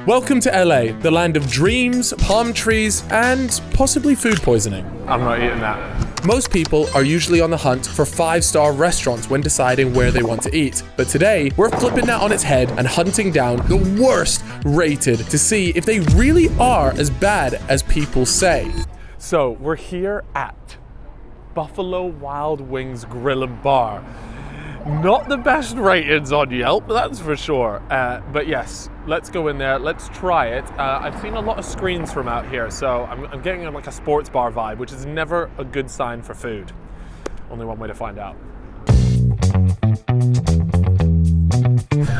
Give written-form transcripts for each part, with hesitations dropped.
Welcome to LA, the land of dreams, palm trees, and possibly food poisoning. I'm not eating that. Most people are usually on the hunt for 5-star restaurants when deciding where they want to eat. But today, we're flipping that on its head and hunting down the worst rated to see if they really are as bad as people say. So we're here at Buffalo Wild Wings Grill and Bar. Not the best ratings on Yelp, that's for sure. But yes, let's go in there, let's try it. I've seen a lot of screens from out here, so I'm getting like a sports bar vibe, which is never a good sign for food. Only one way to find out.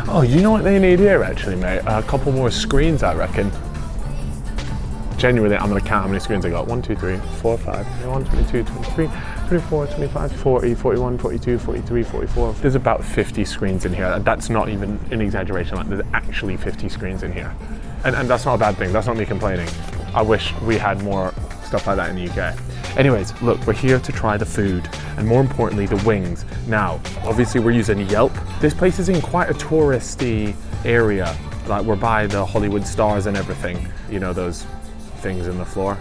Oh, you know what they need here actually, mate? A couple more screens, I reckon. Genuinely, I'm gonna count how many screens I got. 1, 2, 3, 4, 5, 21, 22, 23, 24, 25, 40, 41, 42, 43, 44. There's about 50 screens in here. That's not even an exaggeration. Like, there's actually 50 screens in here. And that's not a bad thing. That's not me complaining. I wish we had more stuff like that in the UK. Anyways, look, we're here to try the food and more importantly, the wings. Now, obviously we're using Yelp. This place is in quite a touristy area. Like, we're by the Hollywood stars and everything. You know, those things in the floor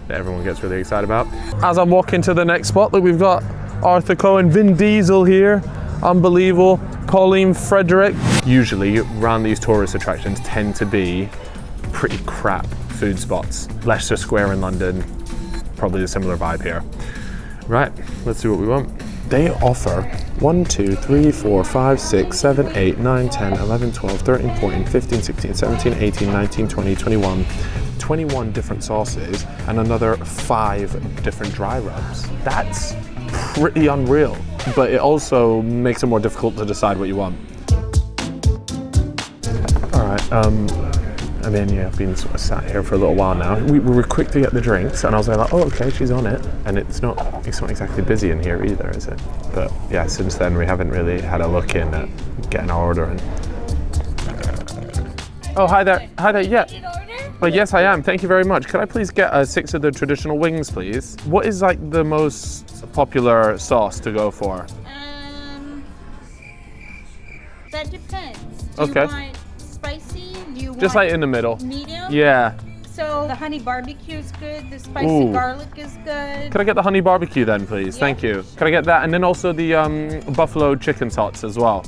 that everyone gets really excited about. As I'm walking to the next spot, look, we've got Arthur Cohen, Vin Diesel here, unbelievable, Colleen Frederick. Usually around these tourist attractions tend to be pretty crap food spots. Leicester Square in London, probably a similar vibe here. Right, let's see what we want. They offer 1, 2, 3, 4, 5, 6, 7, 8, 9, 10, 11, 12, 13, 14, 15, 16, 17, 18, 19, 20, 21 different sauces and another 5 different dry rubs. That's pretty unreal, but it also makes it more difficult to decide what you want. All right, I mean, yeah, I've been sort of sat here for a little while now. We were quick to get the drinks, and I was like, oh, okay, she's on it. And it's not exactly busy in here either, is it? But yeah, since then we haven't really had a look in at getting our order in. Oh, hi there, yeah. Well, yes, I am. Thank you very much. Could I please get 6 of the traditional wings, please? What is like the most popular sauce to go for? That depends. Do you want spicy? Do you just want like in the middle? Medium? Yeah. So the honey barbecue is good. The spicy garlic is good. Could I get the honey barbecue then, please? Yeah. Thank you. Could I get that? And then also the buffalo chicken tots as well.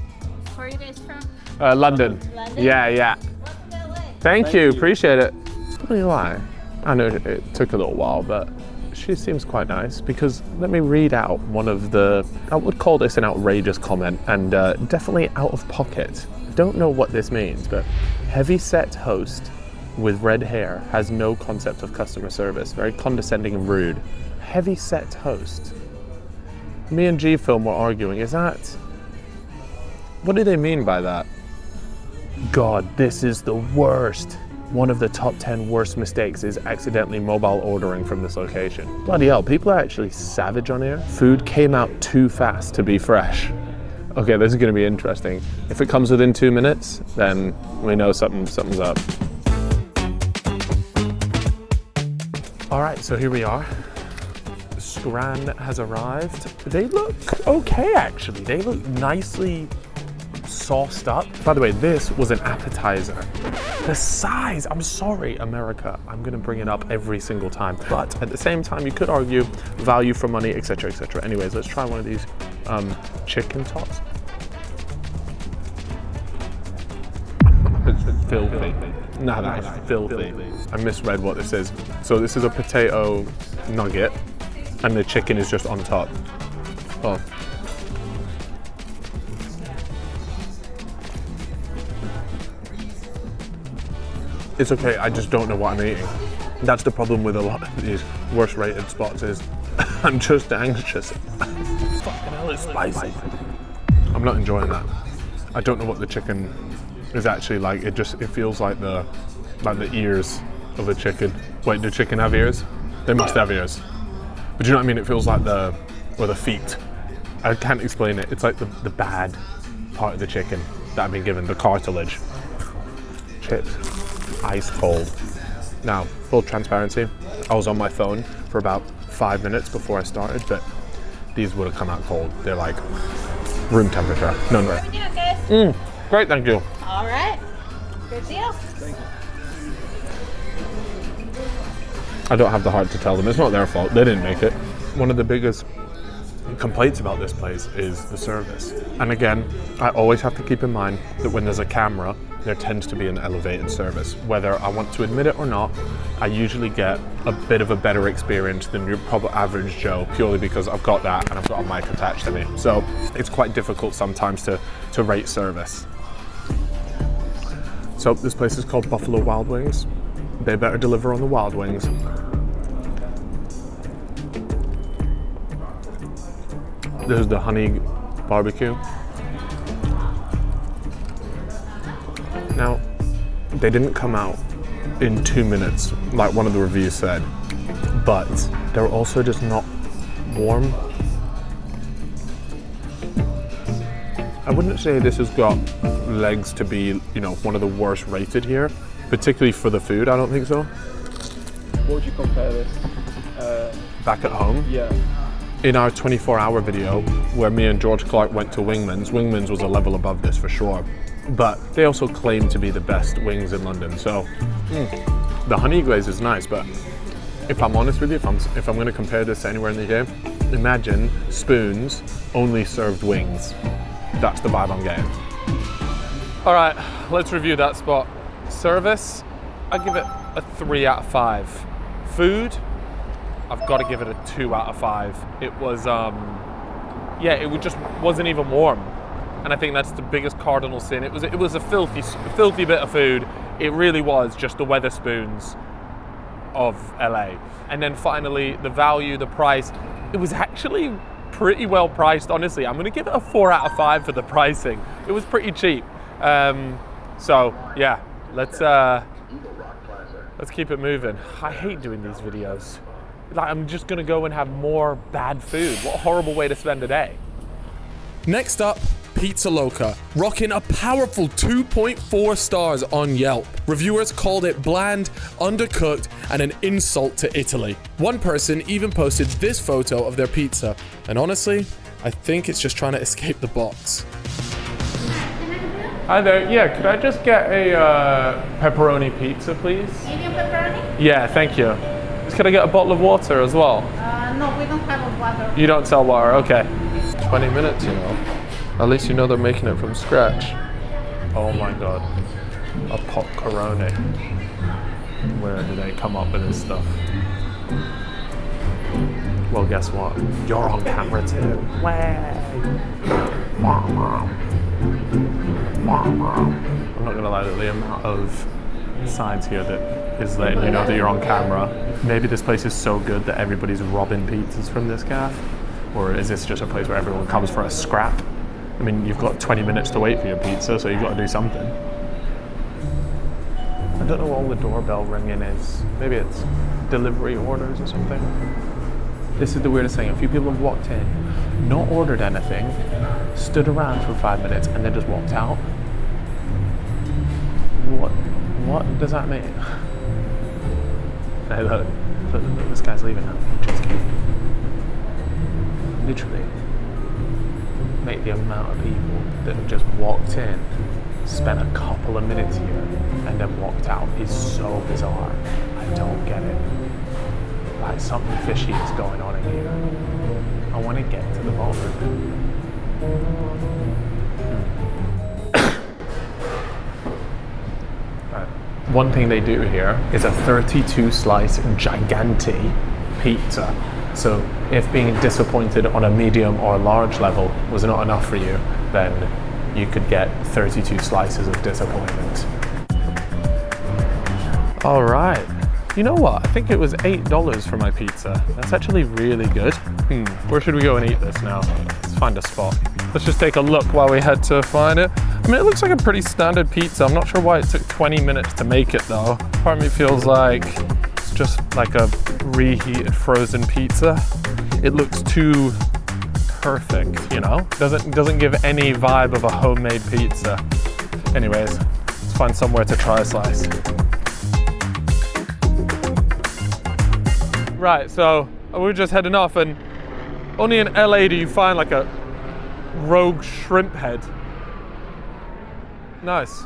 Where are you guys from? London. London? Yeah. Welcome to LA. Thank you. Appreciate it. What do you lie? I know it took a little while, but she seems quite nice because let me read out one of the, I would call this an outrageous comment and definitely out of pocket. Don't know what this means, but heavy-set host with red hair has no concept of customer service. Very condescending and rude. Heavy-set host. Me and G-Film were arguing. Is that, what do they mean by that? God, this is the worst. One of the top 10 worst mistakes is accidentally mobile ordering from this location. Bloody hell, people are actually savage on here. Food came out too fast to be fresh. Okay, this is gonna be interesting. If it comes within 2 minutes, then we know something's up. All right, so here we are. Scran has arrived. They look okay, actually. They look nicely sauced up. By the way, this was an appetizer. The size, I'm sorry, America. I'm gonna bring it up every single time. But at the same time, you could argue value for money, etc., etc. Anyways, let's try one of these chicken tots. It's filthy. No, that is filthy. I misread what this is. So this is a potato nugget and the chicken is just on top. Oh. It's okay, I just don't know what I'm eating. That's the problem with a lot of these worst rated spots is I'm just anxious. Fucking hell, it's spicy. I'm not enjoying that. I don't know what the chicken is actually like. It feels like the ears of a chicken. Wait, do chicken have ears? They must have ears. But do you know what I mean? It feels like the feet. I can't explain it. It's like the bad part of the chicken that I've been given, the cartilage. Chips. Ice cold. Now, full transparency, I was on my phone for about 5 minutes before I started, but these would have come out cold. They're like room temperature. No. Great, thank you. All right. Good deal. I don't have the heart to tell them. It's not their fault. They didn't make it. One of the biggest complaints about this place is the service. And again, I always have to keep in mind that when there's a camera, there tends to be an elevated service. Whether I want to admit it or not, I usually get a bit of a better experience than your probably average Joe, purely because I've got that and I've got a mic attached to me. So it's quite difficult sometimes to rate service. So this place is called Buffalo Wild Wings. They better deliver on the Wild Wings. This is the honey barbecue. Now, they didn't come out in 2 minutes, like one of the reviews said, but they're also just not warm. I wouldn't say this has got legs to be, you know, one of the worst rated here, particularly for the food. I don't think so. What would you compare this? Back at home? Yeah. In our 24-hour video, where me and George Clark went to Wingman's was a level above this for sure. But they also claim to be the best wings in London. So the honey glaze is nice, but if I'm honest with you, if I'm going to compare this to anywhere in the UK, imagine Spoons only served wings. That's the vibe I'm getting. All right, let's review that spot. Service, I give it a 3 out of 5. Food, I've got to give it a 2 out of 5. It was, it just wasn't even warm. And I think that's the biggest cardinal sin. It was a filthy bit of food. It really was just the Wetherspoons of LA. And then finally, the value, the price, it was actually pretty well priced, honestly. I'm gonna give it a 4 out of 5 for the pricing. It was pretty cheap. So yeah, let's keep it moving. I hate doing these videos. Like, I'm just gonna go and have more bad food. What a horrible way to spend a day. Next up, Pizza Loca, rocking a powerful 2.4 stars on Yelp. Reviewers called it bland, undercooked, and an insult to Italy. One person even posted this photo of their pizza, and honestly, I think it's just trying to escape the box. Hi there, yeah, could I just get a pepperoni pizza, please? Medium pepperoni? Yeah, thank you. Could I get a bottle of water as well? No, we don't have a water. You don't sell water, okay. 20 minutes, you know. At least you know they're making it from scratch. Oh my god. A pot Corona. Where do they come up with this stuff? Well, guess what? You're on camera too. I'm not gonna lie, the amount of signs here that is letting you know that you're on camera. Maybe this place is so good that everybody's robbing pizzas from this gaff? Or is this just a place where everyone comes for a scrap? I mean, you've got 20 minutes to wait for your pizza, so you've got to do something. I don't know what all the doorbell ringing is. Maybe it's delivery orders or something. This is the weirdest thing. A few people have walked in, not ordered anything, stood around for 5 minutes, and then just walked out. What does that mean? Hey, look, this guy's leaving now. Just kidding. Literally, mate, the amount of people that have just walked in, spent a couple of minutes here, and then walked out is so bizarre. I don't get it. Like, something fishy is going on in here. I want to get to the bottom. One thing they do here is a 32 slice giganti pizza. So if being disappointed on a medium or large level was not enough for you, then you could get 32 slices of disappointment. All right. You know what? I think it was $8 for my pizza. That's actually really good. Where should we go and eat this now? Let's find a spot. Let's just take a look while we head to find it. I mean, it looks like a pretty standard pizza. I'm not sure why it took 20 minutes to make it though. Part of me feels like it's just like a reheated frozen pizza. It looks too perfect, you know? Doesn't give any vibe of a homemade pizza. Anyways, let's find somewhere to try a slice. Right, so we're just heading off, and only in LA do you find like a rogue shrimp head. Nice.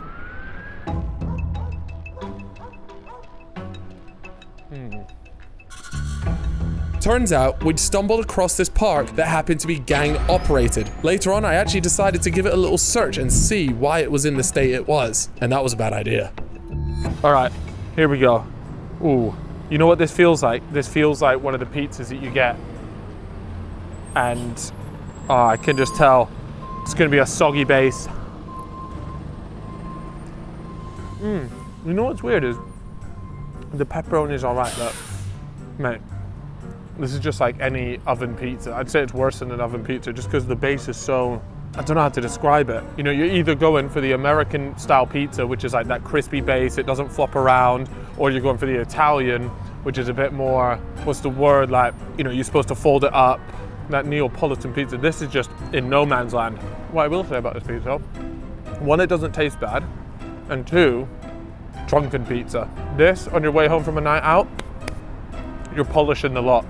Turns out, we'd stumbled across this park that happened to be gang operated. Later on, I actually decided to give it a little search and see why it was in the state it was. And that was a bad idea. All right, here we go. Ooh, you know what this feels like? This feels like one of the pizzas that you get. And I can just tell it's gonna be a soggy base. You know what's weird is the pepperoni is all right, but mate, this is just like any oven pizza. I'd say it's worse than an oven pizza just because the base is so, I don't know how to describe it. You know, you're either going for the American style pizza, which is like that crispy base, it doesn't flop around, or you're going for the Italian, which is a bit more, what's the word, like, you know, you're supposed to fold it up, that Neapolitan pizza. This is just in no man's land. What I will say about this pizza, one, it doesn't taste bad, and two, drunken pizza. This, on your way home from a night out, you're polishing the lot.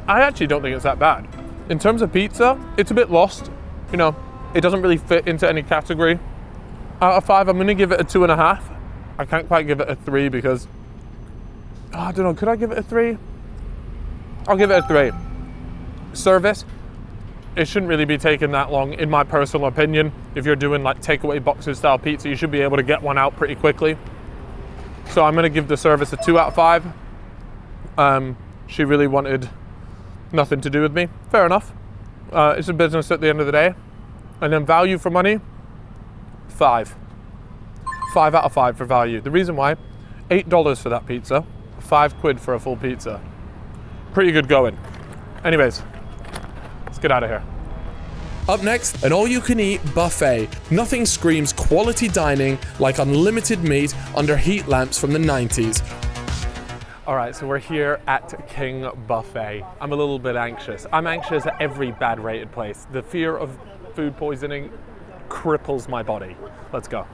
I actually don't think it's that bad. In terms of pizza, it's a bit lost. You know, it doesn't really fit into any category. Out of 5, I'm gonna give it a 2.5. I can't quite give it a 3 because, I don't know, could I give it a 3? I'll give it a 3. Service, it shouldn't really be taking that long, in my personal opinion. If you're doing like takeaway boxes style pizza, you should be able to get one out pretty quickly. So I'm gonna give the service a 2 out of 5. She really wanted nothing to do with me. Fair enough. It's a business at the end of the day. And then value for money, 5. 5 out of 5 for value. The reason why, $8 for that pizza, 5 quid for a full pizza. Pretty good going. Anyways, let's get out of here. Up next, an all-you-can-eat buffet. Nothing screams quality dining like unlimited meat under heat lamps from the 90s. All right, so we're here at King Buffet. I'm a little bit anxious. I'm anxious at every bad rated place. The fear of food poisoning cripples my body. Let's go.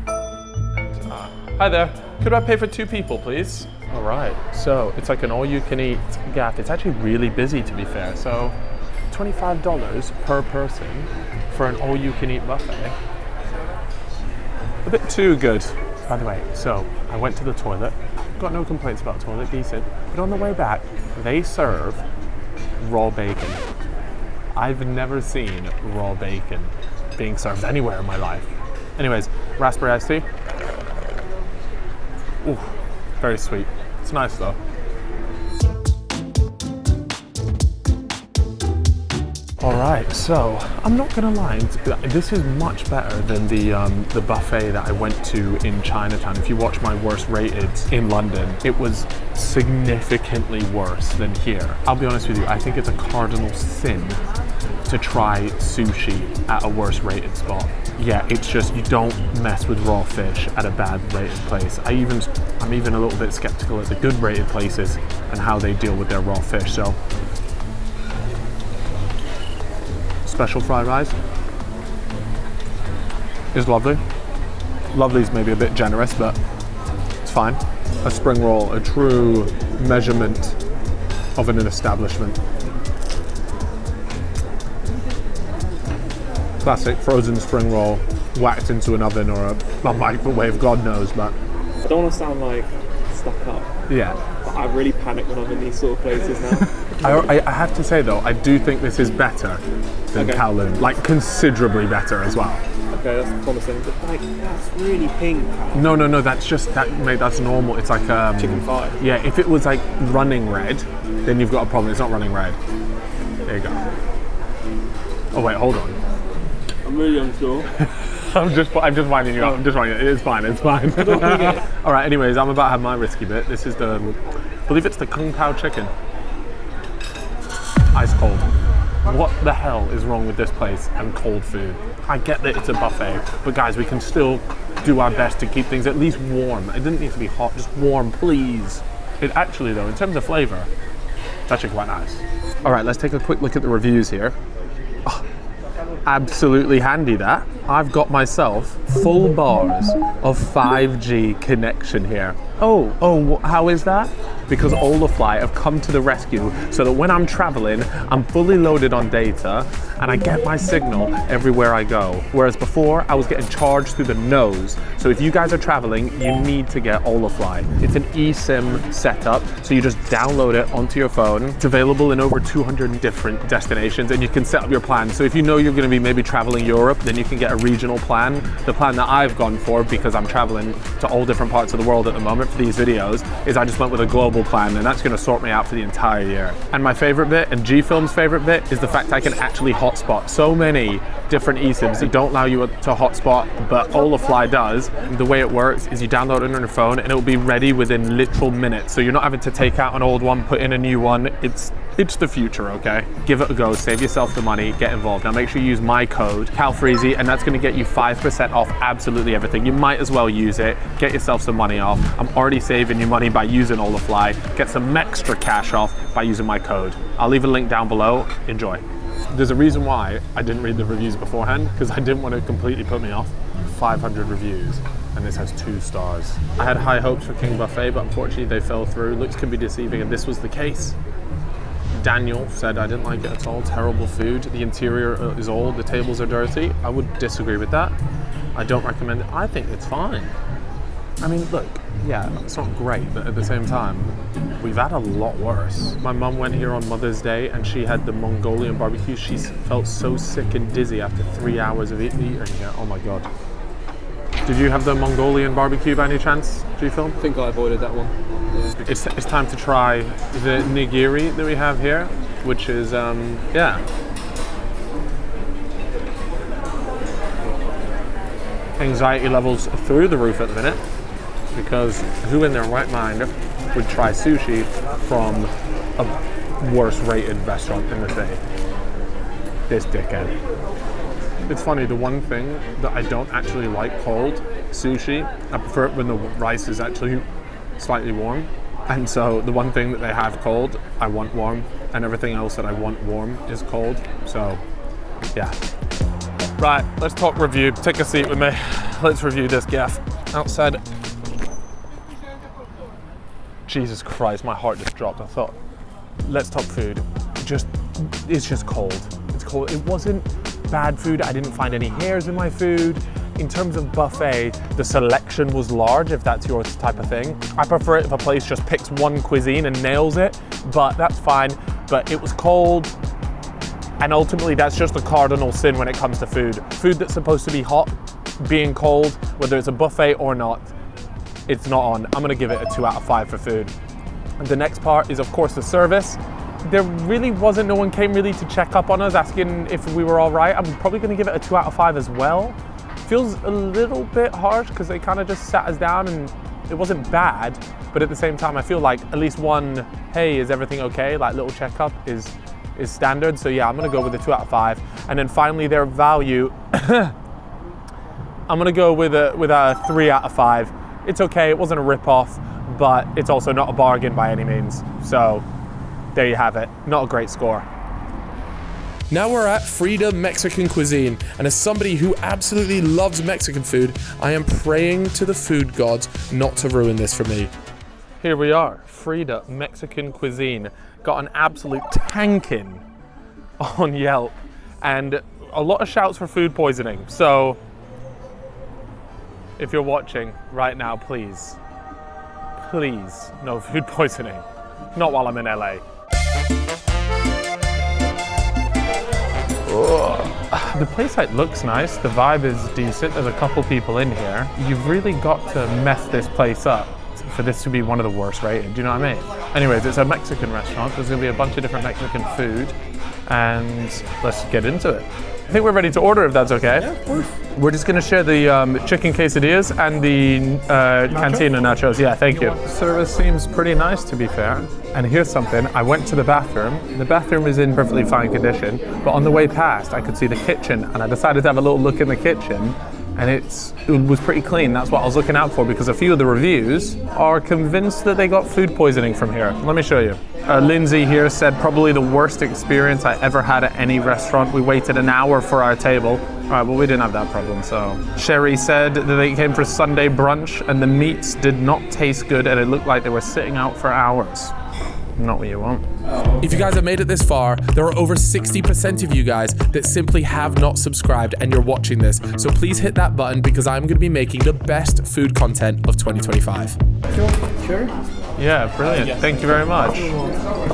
Hi there. Could I pay for 2 people, please? All right, so it's like an all-you-can-eat gaff. It's actually really busy, to be fair. So $25 per person for an all-you-can-eat buffet. A bit too good. By the way, so I went to the toilet. Got no complaints about the toilet, decent. But on the way back, they serve raw bacon. I've never seen raw bacon being served anywhere in my life. Anyways, raspberry iced tea. Ooh, very sweet. It's nice though. All right, so I'm not gonna lie, this is much better than the buffet that I went to in Chinatown. If you watch my worst rated in London, it was significantly worse than here. I'll be honest with you, I think it's a cardinal sin to try sushi at a worse rated spot. Yeah, it's just, you don't mess with raw fish at a bad rated place. I'm even a little bit skeptical at the good rated places and how they deal with their raw fish. So, special fried rice is lovely. Lovely's maybe a bit generous, but it's fine. A spring roll, a true measurement of an establishment. Classic frozen spring roll, whacked into an oven or a microwave, God knows, but... I don't want to sound like stuck up. Yeah. But I really panic when I'm in these sort of places now. I have to say though, I do think this is better than Kowloon, like considerably better as well. Okay, that's promising, but like, that's really pink. No, that's just, mate, that's normal. It's like... chicken thigh. Yeah, if it was like running red, then you've got a problem. It's not running red. There you go. Oh wait, hold on. I'm really unsure. I'm just winding you up. I'm just winding you up. It's fine. All right. Anyways, I'm about to have my risky bit. This is I believe it's the Kung Pao chicken. Ice cold. What the hell is wrong with this place and cold food? I get that it's a buffet, but guys, we can still do our best to keep things at least warm. It doesn't need to be hot, just warm, please. It actually, though, in terms of flavor, it's actually quite nice. All right, let's take a quick look at the reviews here. Oh, absolutely handy that. I've got myself full bars of 5G connection here. Oh, how is that? because Olafly have come to the rescue so that when I'm traveling, I'm fully loaded on data and I get my signal everywhere I go. Whereas before, I was getting charged through the nose. So if you guys are traveling, you need to get Olafly. It's an eSIM setup, so you just download it onto your phone. It's available in over 200 different destinations, and you can set up your plan. So if you know you're going to be maybe traveling Europe, then you can get a regional plan. The plan that I've gone for, because I'm traveling to all different parts of the world at the moment for these videos, is I just went with a global plan, and that's going to sort me out for the entire year. And my favorite bit, and G-Film's favorite bit, is the fact I can actually hotspot. So many different eSIMs that don't allow you to hotspot, but Olafly does. The way it works is you download it on your phone and it will be ready within literal minutes. So you're not having to take out an old one, put in a new one. It's the future, okay? Give it a go, save yourself the money, get involved. Now make sure you use my code, Calfreezy, and that's gonna get you 5% off absolutely everything. You might as well use it, get yourself some money off. I'm already saving you money by using Olafly. Get some extra cash off by using my code. I'll leave a link down below, enjoy. There's a reason why I didn't read the reviews beforehand, because I didn't want to completely put me off. 500 reviews, and this has 2 stars. I had high hopes for King Buffet, but unfortunately they fell through. Looks can be deceiving, and this was the case. Daniel said I didn't like it at all, terrible food. The interior is old, the tables are dirty. I would disagree with that. I don't recommend it. I think it's fine. I mean, look, yeah, it's not great, but at the same time, we've had a lot worse. My mum went here on Mother's Day and she had the Mongolian barbecue. She felt so sick and dizzy after 3 hours of eating here. Oh my God. Did you have the Mongolian barbecue by any chance, G-Film? I think I avoided that one. Yeah. It's time to try the nigiri that we have here, which is, yeah. Anxiety levels through the roof at the minute, because who in their right mind would try sushi from a worse rated restaurant in the city? This dickhead. It's funny, the one thing that I don't actually like cold sushi, I prefer it when the rice is actually slightly warm. And so the one thing that they have cold, I want warm, and everything else that I want warm is cold. So, yeah. Right, let's talk review. Take a seat with me. Let's review this gaff. Outside. Jesus Christ, my heart just dropped. I thought, let's talk food. It's just cold. It's cold. It wasn't bad food. I didn't find any hairs in my food. In terms of buffet, the selection was large, if that's your type of thing. I prefer it if a place just picks one cuisine and nails it, but that's fine. But it was cold, and ultimately that's just the cardinal sin when it comes to food. Food that's supposed to be hot, being cold, whether it's a buffet or not, it's not on. I'm gonna give it a 2 out of 5 for food. And the next part is, of course, the service. There really wasn't, no one came really to check up on us, asking if we were all right. I'm probably gonna give it a 2 out of 5 as well. Feels a little bit harsh because they kind of just sat us down and it wasn't bad, but at the same time, I feel like at least one, hey, is everything okay? Like little checkup is standard. So yeah, I'm gonna go with a 2 out of 5. And then finally their value, I'm gonna go with a 3 out of 5. It's okay, it wasn't a rip-off, but it's also not a bargain by any means. So there you have it, not a great score. Now we're at Frida Mexican Cuisine, and as somebody who absolutely loves Mexican food, I am praying to the food gods not to ruin this for me. Here we are, Frida Mexican Cuisine. Got an absolute tanking on Yelp, and a lot of shouts for food poisoning. So if you're watching right now, please, no food poisoning. Not while I'm in LA. The place looks nice, the vibe is decent, there's a couple people in here. You've really got to mess this place up for this to be one of the worst rated, do you know what I mean? Anyways, it's a Mexican restaurant, there's gonna be a bunch of different Mexican food, and let's get into it. I think we're ready to order if that's okay. Yeah, of course. We're just gonna share the chicken quesadillas and the cantina nachos. Yeah, thank you. Service seems pretty nice, to be fair. And here's something, I went to the bathroom. The bathroom is in perfectly fine condition, but on the way past, I could see the kitchen, and I decided to have a little look in the kitchen, and it was pretty clean. That's what I was looking out for, because a few of the reviews are convinced that they got food poisoning from here. Let me show you. Lindsay here said probably the worst experience I ever had at any restaurant. We waited an hour for our table. All right, well, we didn't have that problem, so. Sherry said that they came for Sunday brunch and the meats did not taste good and it looked like they were sitting out for hours. Not what you want. If you guys have made it this far, there are over 60% of you guys that simply have not subscribed and you're watching this. So please hit that button, because I'm going to be making the best food content of 2025. Sure. Yeah, brilliant. Thank you very much.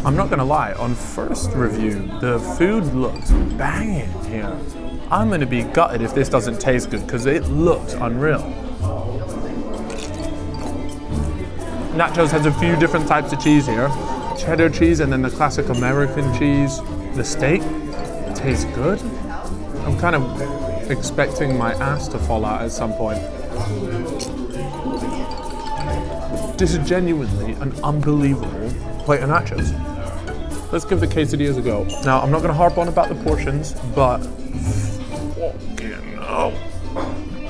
I'm not gonna lie, on first review, the food looks banging here. I'm gonna be gutted if this doesn't taste good, because it looks unreal. Nachos has a few different types of cheese here. Cheddar cheese and then the classic American cheese. The steak tastes good. I'm kind of expecting my ass to fall out at some point. This is genuinely an unbelievable plate of nachos. Let's give the quesadillas a go. Now, I'm not gonna harp on about the portions, but fucking hell.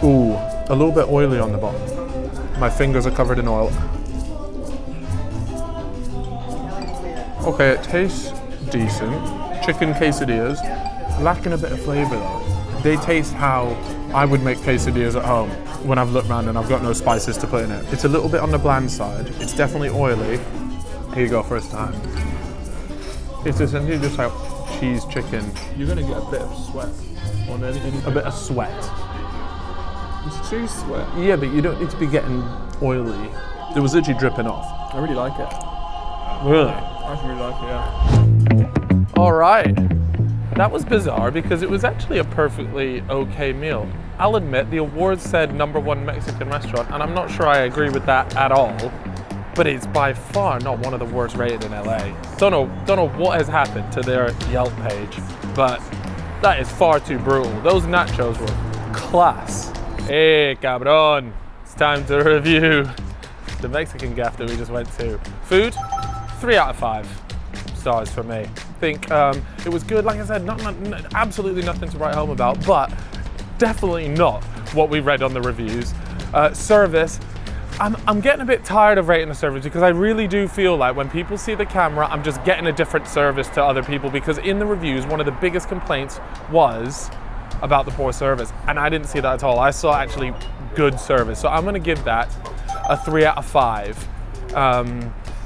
Ooh, a little bit oily on the bottom. My fingers are covered in oil. Okay, it tastes decent. Chicken quesadillas, lacking a bit of flavor though. They taste how I would make quesadillas at home when I've looked around and I've got no spices to put in it. It's a little bit on the bland side. It's definitely oily. Here you go, first time. It's essentially just like cheese chicken. You're gonna get a bit of sweat on anything. A bit of sweat. It's cheese sweat. Yeah, but you don't need to be getting oily. It was literally dripping off. I really like it. Really? I actually really like it, yeah. All right. That was bizarre because it was actually a perfectly okay meal. I'll admit the awards said #1 Mexican restaurant, and I'm not sure I agree with that at all. But it's by far not one of the worst rated in LA. Don't know what has happened to their Yelp page, but that is far too brutal. Those nachos were class. Hey, cabron. It's time to review the Mexican gaff that we just went to. Food, 3 out of 5 stars for me. I think it was good. Like I said, absolutely nothing to write home about, but definitely not what we read on the reviews. Service, I'm getting a bit tired of rating the service, because I really do feel like when people see the camera, I'm just getting a different service to other people, because in the reviews, one of the biggest complaints was about the poor service, and I didn't see that at all. I saw actually good service, so I'm gonna give that a 3 out of 5.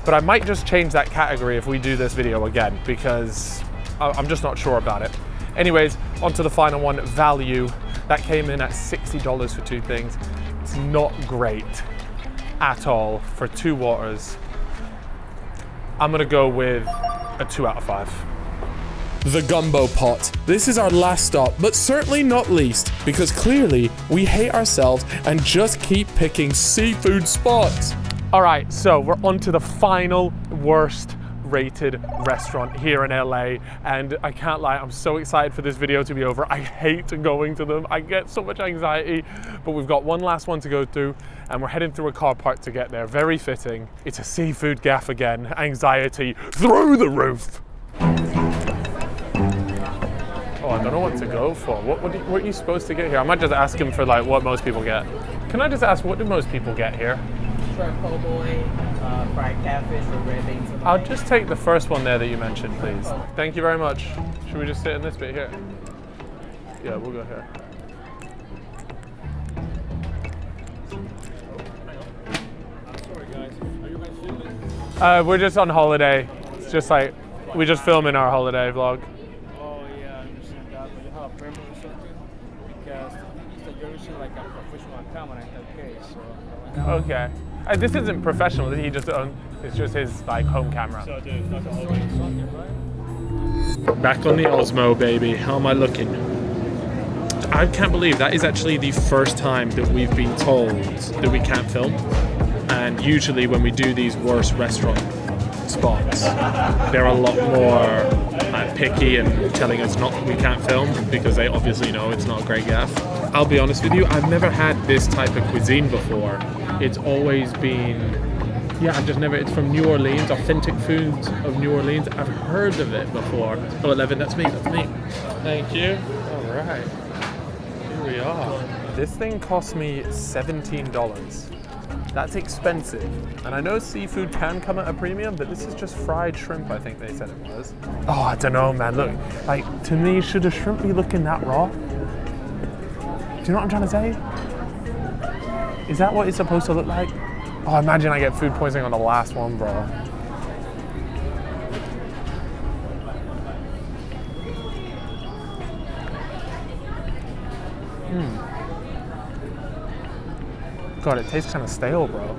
But I might just change that category if we do this video again, because I'm just not sure about it. Anyways, on to the final one, value. That came in at $60 for 2 things. It's not great at all for 2 waters. I'm gonna go with a 2 out of 5. The Gumbo Pot. This is our last stop, but certainly not least, because clearly we hate ourselves and just keep picking seafood spots. All right, so we're on to the final worst rated restaurant here in LA, and I can't lie, I'm so excited for this video to be over. I hate going to them. I get so much anxiety, but we've got one last one to go through, and we're heading through a car park to get there. Very fitting. It's a seafood gaff again. Anxiety through the roof. Oh, I don't know what to go for. What are you supposed to get here? I might just ask him for like what most people get. Can I just ask, what do most people get here? Shrimp po' boy, fried catfish, or red beans. I'll just take the first one there that you mentioned, please. Thank you very much. Should we just sit in this bit here? Yeah, we'll go here. Sorry guys, are you guys filming? We're just on holiday. It's just like, we just filming our holiday vlog. Oh yeah, I understand that, but you have a permit or something? Because you're using like a professional camera in that case, so. Okay. This isn't professional, it's just his like home camera. So dude, that's a whole something, right? Back on the Osmo, baby. How am I looking? I can't believe that is actually the first time that we've been told that we can't film. And usually when we do these worst restaurant spots, they're a lot more picky and telling us we can't film, because they obviously know it's not a great gaff. I'll be honest with you, I've never had this type of cuisine before. It's always been, it's from New Orleans, authentic foods of New Orleans. I've heard of it before. Oh, 11, that's me. Thank you. All right, here we are. This thing cost me $17. That's expensive. And I know seafood can come at a premium, but this is just fried shrimp, I think they said it was. Oh, I don't know, man. Look, like, to me, should a shrimp be looking that raw? Do you know what I'm trying to say? Is that what it's supposed to look like? Oh, imagine I get food poisoning on the last one, bro. God, it tastes kind of stale, bro.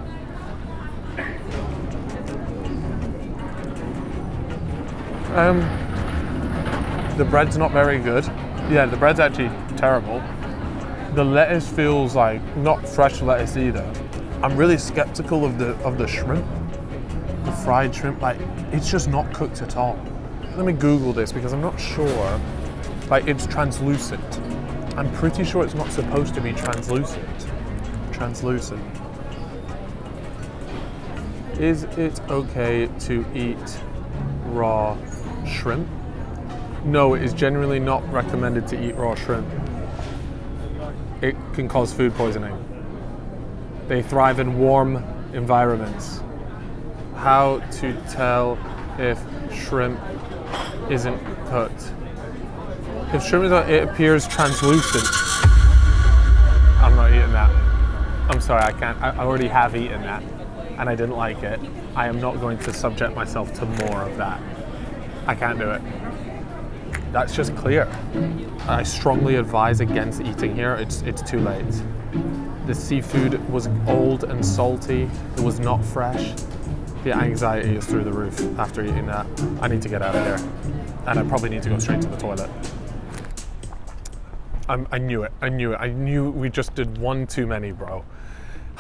The bread's not very good. Yeah, the bread's actually terrible. The lettuce feels like not fresh lettuce either. I'm really skeptical of the shrimp, the fried shrimp. Like, it's just not cooked at all. Let me Google this because I'm not sure. Like, it's translucent. I'm pretty sure it's not supposed to be translucent. Translucent. Is it okay to eat raw shrimp? No, it is generally not recommended to eat raw shrimp. It can cause food poisoning. They thrive in warm environments. How to tell if shrimp isn't cooked? If shrimp is not, it appears translucent. I'm not eating that. I'm sorry, I can't. I already have eaten that and I didn't like it. I am not going to subject myself to more of that. I can't do it. That's just clear. I strongly advise against eating here. It's too late. The seafood was old and salty. It was not fresh. The anxiety is through the roof after eating that. I need to get out of here. And I probably need to go straight to the toilet. I knew it. I knew we just did one too many, bro.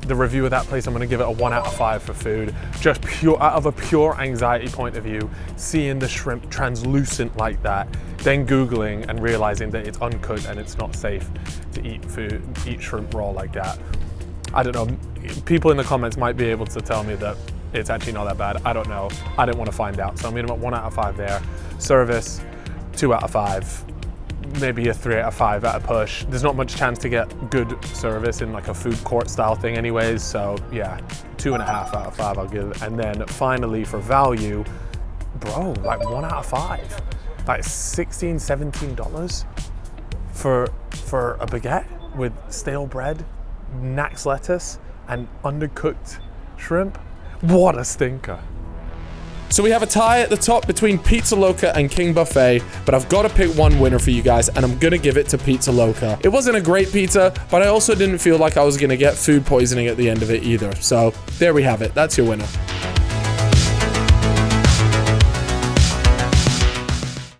The review of that place, I'm gonna give it a 1 out of 5 for food. Just pure, out of a pure anxiety point of view, seeing the shrimp translucent like that, then Googling and realizing that it's uncooked and it's not safe to eat shrimp raw like that. I don't know, people in the comments might be able to tell me that it's actually not that bad. I don't know, I didn't want to find out. So I'm giving it 1 out of 5 there. Service, 2 out of 5. Maybe a 3 out of 5 at a push. There's not much chance to get good service in like a food court style thing anyways, so yeah, 2.5 out of 5 I'll give it. And then finally for value, bro, like 1 out of 5. Like $16, $17 for a baguette with stale bread, Nax lettuce, and undercooked shrimp. What a stinker. So we have a tie at the top between Pizza Loca and King Buffet, but I've got to pick one winner for you guys, and I'm gonna give it to Pizza Loca. It wasn't a great pizza, but I also didn't feel like I was gonna get food poisoning at the end of it either. So there we have it. That's your winner.